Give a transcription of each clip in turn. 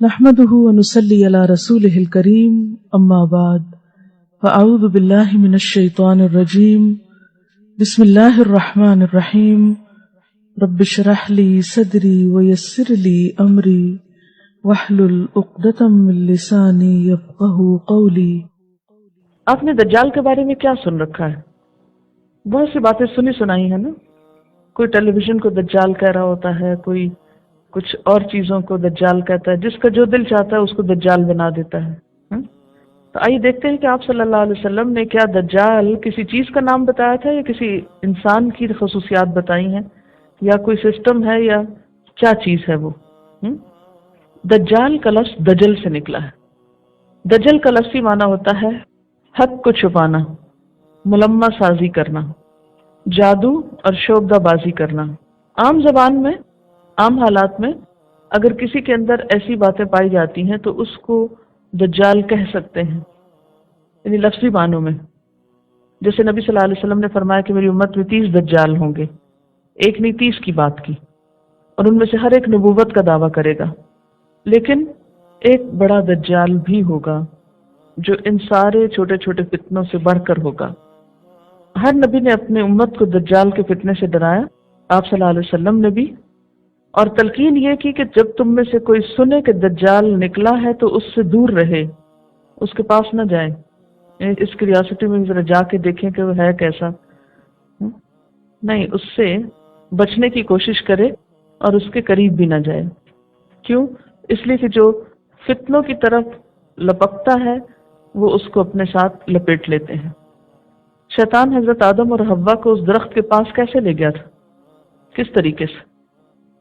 نحمده ونصلي على رسوله الكريم اما بعد فاعوذ بالله من الشيطان الرجيم بسم الله الرحمن الرحيم رب اشرح لي صدري ويسر لي امري واحلل عقدة من لساني يفقهوا قولي۔ آپ نے دجال کے بارے میں کیا سن رکھا ہے؟ بہت سی باتیں سنی سنائی ہیں نا۔ کوئی ٹیلی ویژن کو دجال کہہ رہا ہوتا ہے، کوئی کچھ اور چیزوں کو دجال کہتا ہے، جس کا جو دل چاہتا ہے اس کو دجال بنا دیتا ہے۔ تو آئیے دیکھتے ہیں کہ آپ صلی اللہ علیہ وسلم نے کیا دجال کسی چیز کا نام بتایا تھا یا کسی انسان کی خصوصیات بتائی ہیں، یا کوئی سسٹم ہے، یا کیا چیز ہے وہ۔ دجال کا لفظ دجل سے نکلا ہے۔ دجل کا لفظی معنی ہوتا ہے حق کو چھپانا، ملمہ سازی کرنا، جادو اور شعبدہ بازی کرنا۔ عام زبان میں، عام حالات میں اگر کسی کے اندر ایسی باتیں پائی جاتی ہیں تو اس کو دجال کہہ سکتے ہیں، یعنی لفظی معنوں میں۔ جیسے نبی صلی اللہ علیہ وسلم نے فرمایا کہ میری امت میں 30 دجال ہوں گے، ایک نہیں 30 کی بات کی، اور ان میں سے ہر ایک نبوت کا دعویٰ کرے گا، لیکن ایک بڑا دجال بھی ہوگا جو ان سارے چھوٹے چھوٹے فتنوں سے بڑھ کر ہوگا۔ ہر نبی نے اپنے امت کو دجال کے فتنے سے ڈرایا، آپ صلی اللہ علیہ وسلم نے بھی، اور تلقین یہ کی کہ جب تم میں سے کوئی سنے کہ دجال نکلا ہے تو اس سے دور رہے، اس کے پاس نہ جائے۔ اس کی ریاستی میں ذرا جا کے دیکھیں کہ وہ ہے کیسا، نہیں، اس سے بچنے کی کوشش کرے اور اس کے قریب بھی نہ جائے۔ کیوں؟ اس لیے کہ جو فتنوں کی طرف لپکتا ہے وہ اس کو اپنے ساتھ لپیٹ لیتے ہیں۔ شیطان حضرت آدم اور حوا کو اس درخت کے پاس کیسے لے گیا تھا؟ کس طریقے سے؟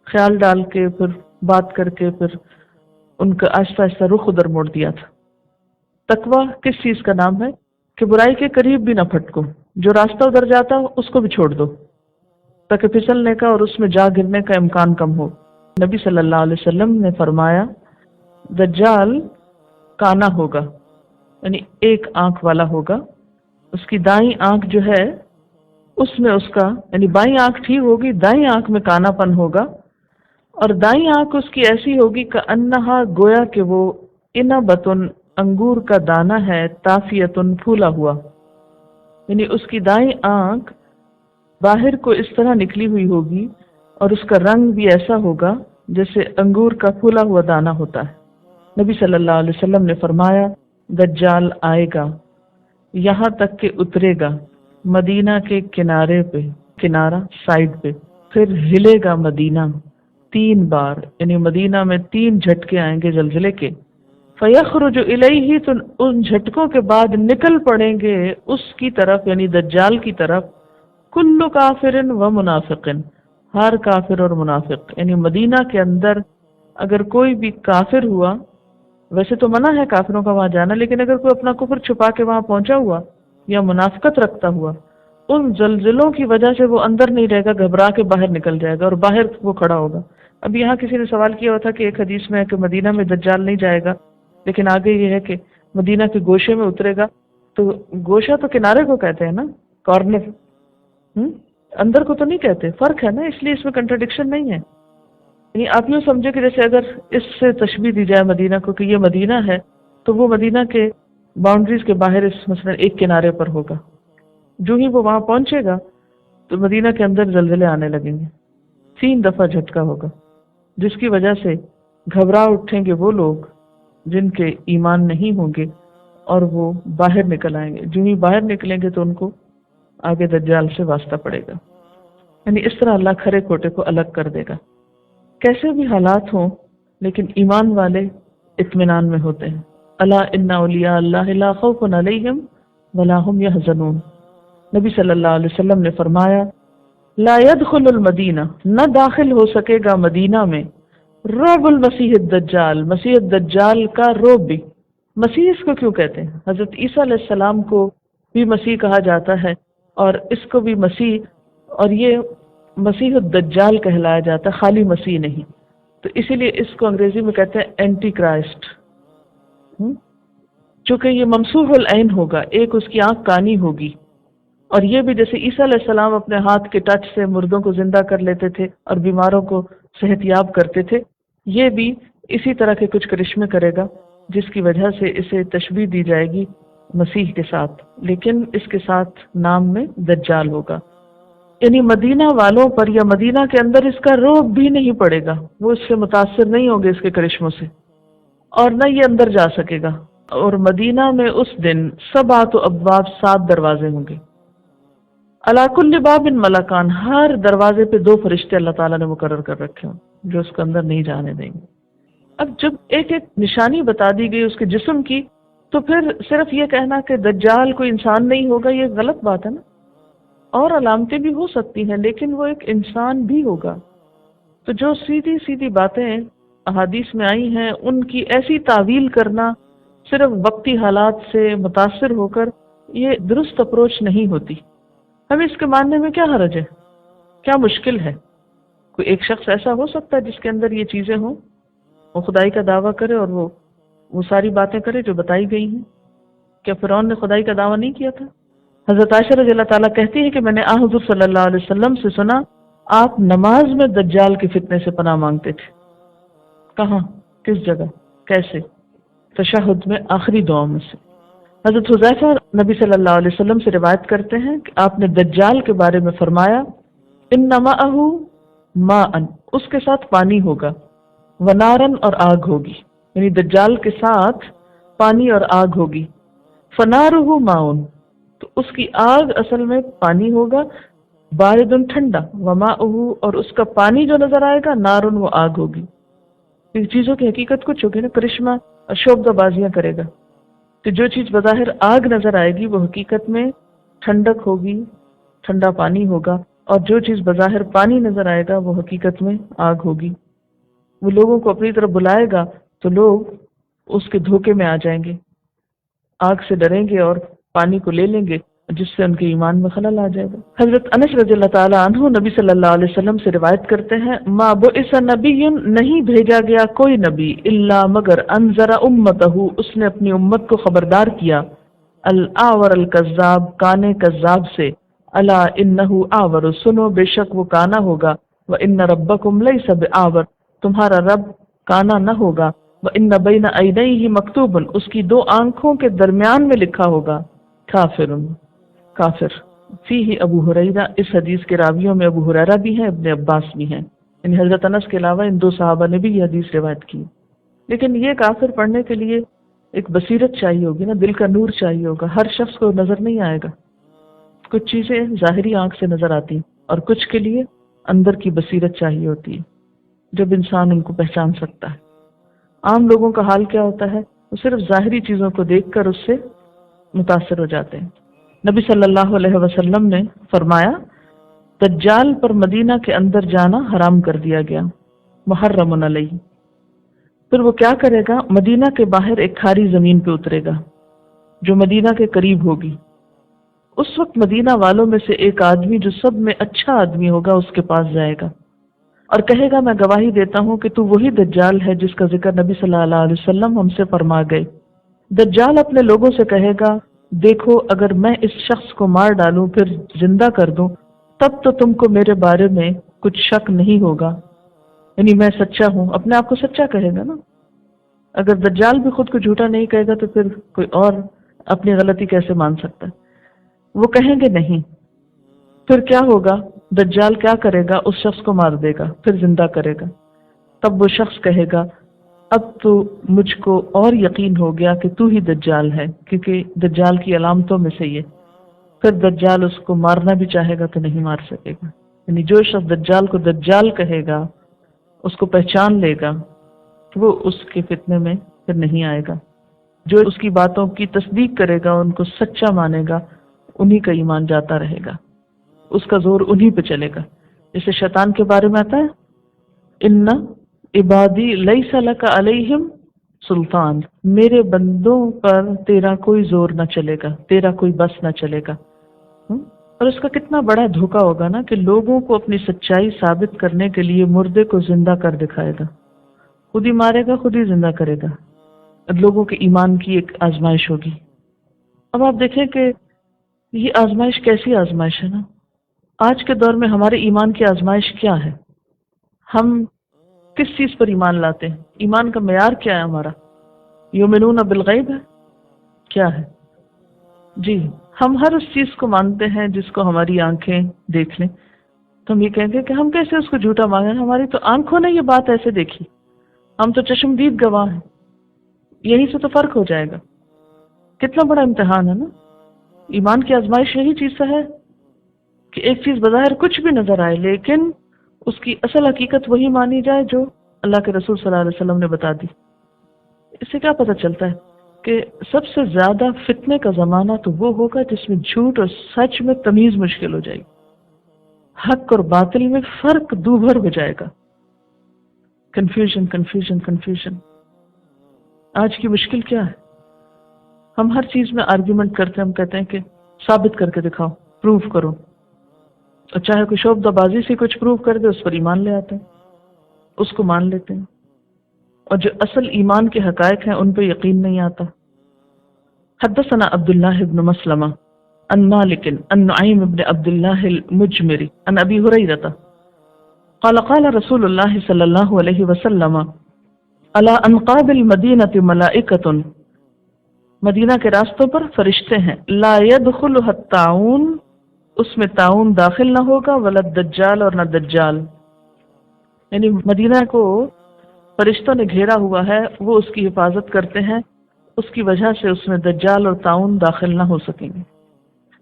خیال ڈال کے، پھر بات کر کے، پھر ان کا آہستہ آہستہ رخ ادھر موڑ دیا تھا۔ تقویٰ کس چیز کا نام ہے؟ کہ برائی کے قریب بھی نہ پھٹکو، جو راستہ ادھر جاتا ہو اس کو بھی چھوڑ دو تاکہ پھسلنے کا اور اس میں جا گرنے کا امکان کم ہو۔ نبی صلی اللہ علیہ وسلم نے فرمایا دجال کانا ہوگا، یعنی ایک آنکھ والا ہوگا، اس کی دائیں آنکھ جو ہے اس میں اس کا، یعنی بائیں آنکھ ٹھیک ہوگی، دائیں آنکھ میں کانا پن ہوگا، اور دائیں آنکھ اس کی ایسی ہوگی کہ انہا، گویا کہ وہ انبتن، انگور کا دانہ ہے، تافیتن، پھولا ہوا، یعنی اس کی دائیں آنکھ باہر کو اس طرح نکلی ہوئی ہوگی اور اس کا رنگ بھی ایسا ہوگا جیسے انگور کا پھولا ہوا دانہ ہوتا ہے۔ نبی صلی اللہ علیہ وسلم نے فرمایا دجال آئے گا یہاں تک کہ اترے گا مدینہ کے کنارے پہ، کنارہ سائڈ پہ، پھر ہلے گا مدینہ 3 بار، یعنی مدینہ میں 3 جھٹکے آئیں گے زلزلے کے۔ فَيَخْرُجُ إِلَيْهِ، تو ان جھٹکوں کے بعد نکل پڑیں گے اس کی طرف، یعنی دجال کی طرف، کل کافر و منافق، ہر کافر اور منافق، یعنی مدینہ کے اندر اگر کوئی بھی کافر ہوا، ویسے تو منع ہے کافروں کا وہاں جانا، لیکن اگر کوئی اپنا کفر چھپا کے وہاں پہنچا ہوا یا منافقت رکھتا ہوا، ان زلزلوں کی وجہ سے وہ اندر نہیں رہے گا، گھبرا کے باہر نکل جائے گا اور باہر وہ کھڑا ہوگا۔ اب یہاں کسی نے سوال کیا ہوا تھا کہ ایک حدیث میں ہے کہ مدینہ میں دجال نہیں جائے گا، لیکن آگے یہ ہے کہ مدینہ کے گوشے میں اترے گا، تو گوشہ تو کنارے کو کہتے ہیں نا، کارنر، اندر کو تو نہیں کہتے، فرق ہے نا، اس لیے اس میں کنٹرڈکشن نہیں ہے۔ یعنی آپ یوں سمجھے کہ جیسے اگر اس سے تشبیہ دی جائے مدینہ کو کہ یہ مدینہ ہے، تو وہ مدینہ کے باؤنڈریز کے باہر اس مثلا ایک کنارے پر ہوگا، جو ہی وہ وہاں پہنچے گا تو مدینہ کے اندر زلزلے آنے لگیں گے، 3 دفعہ جھٹکا ہوگا، جس کی وجہ سے گھبرا اٹھیں گے وہ لوگ جن کے ایمان نہیں ہوں گے، اور وہ باہر نکل آئیں گے۔ جو ہی باہر نکلیں گے تو ان کو آگے دجال سے واسطہ پڑے گا، یعنی اس طرح اللہ کھرے کھوٹے کو الگ کر دے گا۔ کیسے بھی حالات ہوں لیکن ایمان والے اطمینان میں ہوتے ہیں۔ الا ان اولیاء اللہ لا خوف علیہم ولا هم یحزنون، نبی صلی اللہ علیہ وسلم نے فرمایا لا يدخل المدینہ، نہ داخل ہو سکے گا مدینہ میں رعب المسیح الدجال، مسیح الدجال کا رعب بھی۔ مسیح اس کو کیوں کہتے ہیں؟ حضرت عیسیٰ علیہ السلام کو بھی مسیح کہا جاتا ہے، اور اس کو بھی مسیح، اور یہ مسیح الدجال کہلایا جاتا ہے، خالی مسیح نہیں، تو اسی لیے اس کو انگریزی میں کہتے ہیں اینٹی کرائسٹ۔ چونکہ یہ ممسوح العین ہوگا، ایک اس کی آنکھ کانی ہوگی، اور یہ بھی جیسے عیسیٰ علیہ السلام اپنے ہاتھ کے ٹچ سے مردوں کو زندہ کر لیتے تھے اور بیماروں کو صحت یاب کرتے تھے، یہ بھی اسی طرح کے کچھ کرشمے کرے گا جس کی وجہ سے اسے تشبیہ دی جائے گی مسیح کے ساتھ، لیکن اس کے ساتھ نام میں دجال ہوگا۔ یعنی مدینہ والوں پر یا مدینہ کے اندر اس کا رعب بھی نہیں پڑے گا، وہ اس سے متاثر نہیں ہوں گے اس کے کرشموں سے، اور نہ یہ اندر جا سکے گا۔ اور مدینہ میں اس دن 7 ابواب 7 دروازے ہوں گے، علی کل باب ملکان، ہر دروازے پہ 2 فرشتے اللہ تعالیٰ نے مقرر کر رکھے ہوں جو اس کو اندر نہیں جانے دیں گے۔ اب جب ایک ایک نشانی بتا دی گئی اس کے جسم کی، تو پھر صرف یہ کہنا کہ دجال کوئی انسان نہیں ہوگا یہ غلط بات ہے نا۔ اور علامتیں بھی ہو سکتی ہیں لیکن وہ ایک انسان بھی ہوگا۔ تو جو سیدھی سیدھی باتیں احادیث میں آئی ہیں ان کی ایسی تعویل کرنا صرف وقتی حالات سے متاثر ہو کر، یہ درست اپروچ نہیں ہوتی۔ ہمیں اس کے ماننے میں کیا حرج ہے، کیا مشکل ہے؟ کوئی ایک شخص ایسا ہو سکتا ہے جس کے اندر یہ چیزیں ہوں، وہ خدائی کا دعویٰ کرے اور وہ ساری باتیں کرے جو بتائی گئی ہیں۔ کیا فرعون نے خدائی کا دعویٰ نہیں کیا تھا؟ حضرت عائشہ رضی اللہ تعالیٰ کہتی ہے کہ میں نے حضور صلی اللہ علیہ وسلم سے سنا آپ نماز میں دجال کے فتنے سے پناہ مانگتے تھے۔ کہاں، کس جگہ، کیسے؟ تشہد میں آخری دعاؤں میں سے۔ حضرت حذیفہ نبی صلی اللہ علیہ وسلم سے روایت کرتے ہیں کہ آپ نے دجال کے بارے میں فرمایا ان معہ ماء، اس کے ساتھ پانی ہوگا، ونارن، اور آگ ہوگی، یعنی دجال کے ساتھ پانی اور آگ ہوگی۔ فنارہ ماؤن، تو اس کی آگ اصل میں پانی ہوگا، باردن، ٹھنڈا، وماؤہ، اور اس کا پانی جو نظر آئے گا، نارن، وہ آگ ہوگی۔ ان چیزوں کی حقیقت کچھ ہوگی نا، کرشمہ اور شوبدہ بازیاں کرے گا، کہ جو چیز بظاہر آگ نظر آئے گی وہ حقیقت میں ٹھنڈک ہوگی، ٹھنڈا پانی ہوگا، اور جو چیز بظاہر پانی نظر آئے گا وہ حقیقت میں آگ ہوگی۔ وہ لوگوں کو اپنی طرف بلائے گا تو لوگ اس کے دھوکے میں آ جائیں گے، آگ سے ڈریں گے اور پانی کو لے لیں گے، جس سے ان کے ایمان میں خلل آ جائے گا۔ حضرت انس رضی اللہ تعالی عنہ نبی صلی اللہ علیہ وسلم سے روایت کرتے ہیں ما بعث نبی، نہیں بھیجا گیا کوئی نبی، الا مگر انذر امتہ، اس نے اپنی امت کو خبردار کیا، الاعور الکذاب، کانے کذاب سے، الا انہ اعور، سنو بے شک وہ کانا ہوگا، وان ربکم لیس بآور، تمہارا رب کانا نہ ہوگا، وان بین عینیہ مکتوب، اس کی 2 آنکھوں کے درمیان میں لکھا ہوگا، کافر، کافر۔ فیہ ابو ہریرہ، اس حدیث کے راویوں میں ابو ہریرہ بھی ہیں، ابن عباس بھی ہیں، یعنی حضرت انس کے علاوہ ان 2 صحابہ نے بھی یہ حدیث روایت کی۔ لیکن یہ کافر پڑھنے کے لیے ایک بصیرت چاہیے ہوگی نا، دل کا نور چاہیے ہوگا، ہر شخص کو نظر نہیں آئے گا۔ کچھ چیزیں ظاہری آنکھ سے نظر آتی ہیں اور کچھ کے لیے اندر کی بصیرت چاہیے ہوتی ہے، جب انسان ان کو پہچان سکتا ہے۔ عام لوگوں کا حال کیا ہوتا ہے، وہ صرف ظاہری چیزوں کو دیکھ کر اس سے متاثر ہو جاتے ہیں۔ نبی صلی اللہ علیہ وسلم نے فرمایا دجال پر مدینہ کے اندر جانا حرام کر دیا گیا، محرم علیہ۔ پھر وہ کیا کرے گا، مدینہ کے باہر ایک کھاری زمین پہ اترے گا جو مدینہ کے قریب ہوگی۔ اس وقت مدینہ والوں میں سے ایک آدمی جو سب میں اچھا آدمی ہوگا اس کے پاس جائے گا اور کہے گا میں گواہی دیتا ہوں کہ تو وہی دجال ہے جس کا ذکر نبی صلی اللہ علیہ وسلم ہم سے فرما گئے۔ دجال اپنے لوگوں سے کہے گا دیکھو اگر میں اس شخص کو مار ڈالوں پھر زندہ کر دوں تب تو تم کو میرے بارے میں کچھ شک نہیں ہوگا، یعنی میں سچا ہوں، اپنے آپ کو سچا کہے گا نا۔ اگر دجال بھی خود کو جھوٹا نہیں کہے گا تو پھر کوئی اور اپنی غلطی کیسے مان سکتا ہے؟ وہ کہیں گے نہیں۔ پھر کیا ہوگا، دجال کیا کرے گا، اس شخص کو مار دے گا پھر زندہ کرے گا۔ تب وہ شخص کہے گا اب تو مجھ کو اور یقین ہو گیا کہ تو ہی دجال ہے، کیونکہ دجال کی علامتوں میں سے یہ۔ پھر دجال اس کو مارنا بھی چاہے گا تو نہیں مار سکے گا، یعنی جو شخص دجال کو دجال کہے گا، اس کو پہچان لے گا، وہ اس کے فتنے میں پھر نہیں آئے گا۔ جو اس کی باتوں کی تصدیق کرے گا، ان کو سچا مانے گا، انہی کا ایمان جاتا رہے گا، اس کا زور انہی پہ چلے گا۔ جیسے شیطان کے بارے میں آتا ہے ان عبادی لیس لک علیہم سلطان، میرے بندوں پر تیرا کوئی زور نہ چلے گا، تیرا کوئی بس نہ چلے گا۔ اور اس کا کتنا بڑا دھوکہ ہوگا نا کہ لوگوں کو اپنی سچائی ثابت کرنے کے لیے مردے کو زندہ کر دکھائے گا، خود ہی مارے گا، خود ہی زندہ کرے گا۔ لوگوں کے ایمان کی ایک آزمائش ہوگی۔ اب آپ دیکھیں کہ یہ آزمائش کیسی آزمائش ہے نا۔ آج کے دور میں ہمارے ایمان کی آزمائش کیا ہے؟ ہم کس چیز پر ایمان لاتے ہیں؟ ایمان کا معیار کیا ہے ہمارا؟ یؤمنون بالغیب ہے؟ کیا ہے؟ جی ہم ہر اس چیز کو مانتے ہیں جس کو ہماری آنکھیں دیکھ لیں، تو ہم یہ کہیں گے کہ ہم کیسے اس کو جھوٹا مانگیں، ہماری تو آنکھوں نے یہ بات ایسے دیکھی، ہم تو چشمدید گواہ ہیں۔ یہی سے تو فرق ہو جائے گا۔ کتنا بڑا امتحان ہے نا، ایمان کی آزمائش یہی چیز سے ہے کہ ایک چیز بظاہر کچھ بھی نظر آئے لیکن اس کی اصل حقیقت وہی مانی جائے جو اللہ کے رسول صلی اللہ علیہ وسلم نے بتا دی۔ اس سے کیا پتہ چلتا ہے کہ سب سے زیادہ فتنے کا زمانہ تو وہ ہوگا جس میں جھوٹ اور سچ میں تمیز مشکل ہو جائے گی، حق اور باطل میں فرق دوبھر ہو جائے گا۔ Confusion confusion confusion. آج کی مشکل کیا ہے؟ ہم ہر چیز میں آرگیومنٹ کرتے ہیں، ہم کہتے ہیں کہ ثابت کر کے دکھاؤ، پروف کرو، اور چاہے کوئی شعبدہ بازی سے کچھ پروف کر دے اس پر ایمان لے آتے ہیں، اس کو مان لیتے ہیں، اور جو اصل ایمان کے حقائق ہیں ان پہ یقین نہیں آتا۔ حدثنا عبداللہ بن مسلمہ عن مالک عن نعیم بن عبداللہ المجمری عن ابی ہریرہ قال قال رسول اللہ صلی اللہ علیہ وسلم علی انقاب المدینہ ملائکۃ، مدینہ کے راستوں پر فرشتے ہیں، لا يدخلها الطاعون، اس میں طاعون داخل نہ ہوگا، ولا الدجال، اور نہ دجال۔ یعنی مدینہ کو فرشتوں نے گھیرا ہوا ہے، وہ اس کی حفاظت کرتے ہیں، اس کی وجہ سے اس میں دجال اور طاعون داخل نہ ہو سکیں گے۔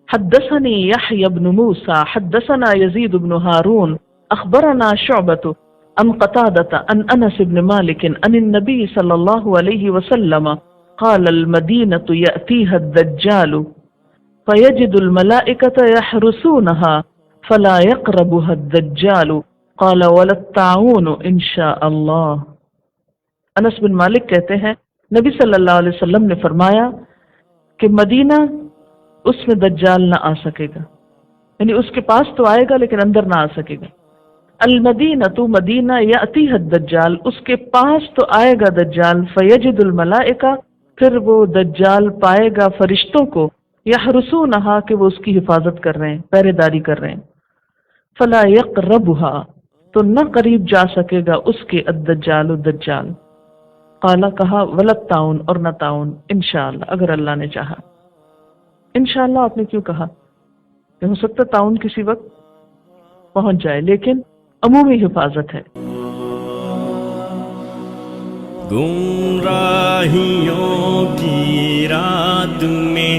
حدثني يحيى بن موسى حدثنا يزيد بن هارون اخبرنا شعبة عن قتادة عن انس بن مالك عن النبي صلى الله عليه وسلم قال المدينة يأتيها الدجال فيجد الملائكة يحرسونها فلا يقربها الدجال قال ولا الطاعون ان شاء الله۔ انس بن مالک کہتے ہیں نبی صلی اللہ علیہ وسلم نے فرمایا کہ مدینہ اس میں دجال نہ آ سکے گا، یعنی اس کے پاس تو آئے گا لیکن اندر نہ آ سکے گا۔ المدینہ تو مدینہ یأتیہ الدجال، اس کے پاس تو آئے گا دجال، فیجد الملائکہ، پھر وہ دجال پائے گا فرشتوں کو، یحرسونہا، کہ وہ اس کی حفاظت کر رہے ہیں، پہرے داری کر رہے ہیں، فلا یقربہا، تو نہ قریب جا سکے گا اس کے الدجال دجال، قالا کہا ولت تعاون، اور نہ تعاون، انشاءاللہ، اگر اللہ نے چاہا۔ انشاءاللہ آپ نے کیوں کہا؟ کہ ہو سکتا تعاون کسی وقت پہنچ جائے، لیکن عمومی حفاظت ہے۔ گمراہیوں کی رات میں